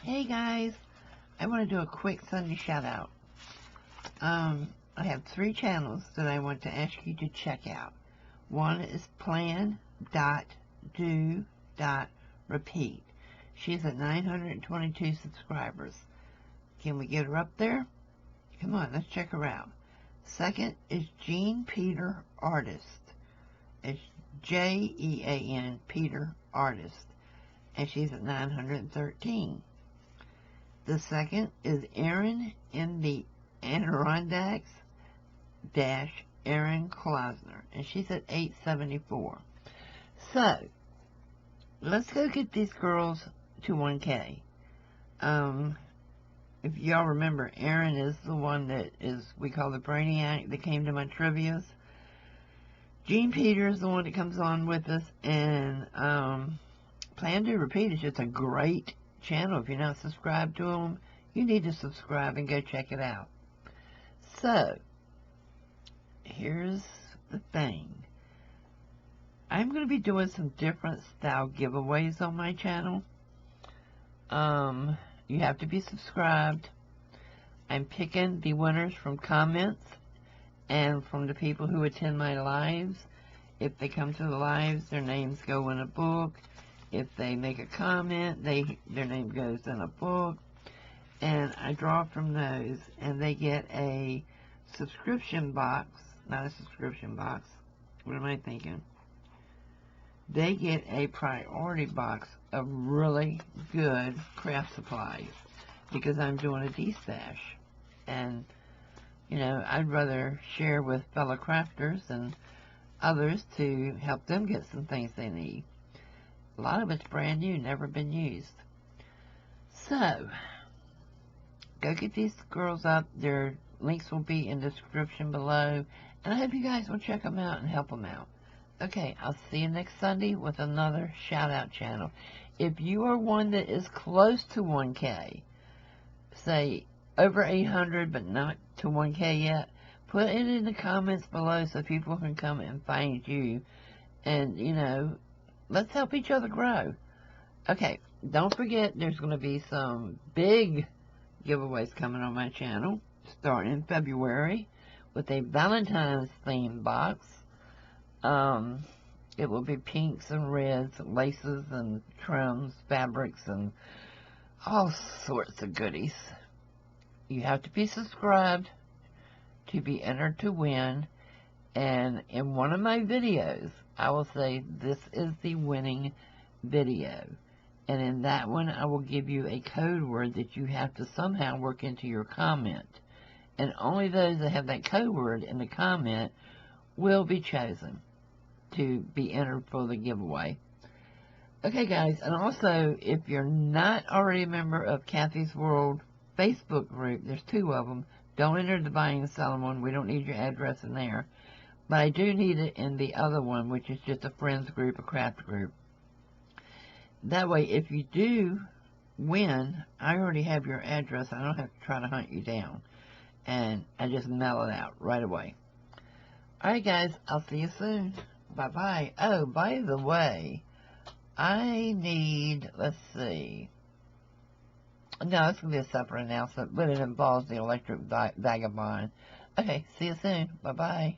Hey guys, I want to do a quick Sunday shout out. I have 3 channels that I want to ask you to check out. One is Plan.Do.Repeat. She's at 922 subscribers. Can we get her up there? Come on, let's check her out. Second is Jean Peter Artist. It's Jean Peter Artist, and she's at 913. The second is Erin in the Adirondacks Erin Klossner, and she's at 874. So, let's go get these girls to 1K. If y'all remember, Erin is the one that we call the Brainiac that came to my trivias. Jean Peter is the one that comes on with us, and Plan.Do.Repeat is just a great channel. If you're not subscribed to them, you need to subscribe and go check it out. So, here's the thing. I'm going to be doing some different style giveaways on my channel. You have to be subscribed. I'm picking the winners from comments and from the people who attend my lives. If they come to the lives, their names go in a book. If they make a comment, their name goes in a book. And I draw from those, and they get a subscription box. Not a subscription box. What am I thinking? They get a priority box of really good craft supplies, because I'm doing a D-stash. And, you know, I'd rather share with fellow crafters and others to help them get some things they need. A lot of it's brand new, never been used. So, go get these girls up. Their links will be in the description below. And I hope you guys will check them out and help them out. Okay, I'll see you next Sunday with another shout-out channel. If you are one that is close to 1K, say over 800 but not to 1K yet, put it in the comments below so people can come and find you. And, you know, let's help each other grow. Okay, don't forget there's going to be some big giveaways coming on my channel starting in February with a Valentine's theme box. It will be pinks and reds, laces and trims, fabrics, and all sorts of goodies. You have to be subscribed to be entered to win. And in one of my videos, I will say this is the winning video. And in that one, I will give you a code word that you have to somehow work into your comment. And only those that have that code word in the comment will be chosen to be entered for the giveaway. Okay, guys, and also, if you're not already a member of Kathy's World Facebook group, there's 2 of them. Don't enter the buying and selling one. We don't need your address in there. But I do need it in the other one, which is just a friends group, a craft group. That way, if you do win, I already have your address. I don't have to try to hunt you down. And I just mail it out right away. Alright, guys, I'll see you soon. Bye-bye. Oh, by the way, I need, let's see. No, it's going to be a separate announcement, but it involves the electric vagabond. Okay, see you soon. Bye-bye.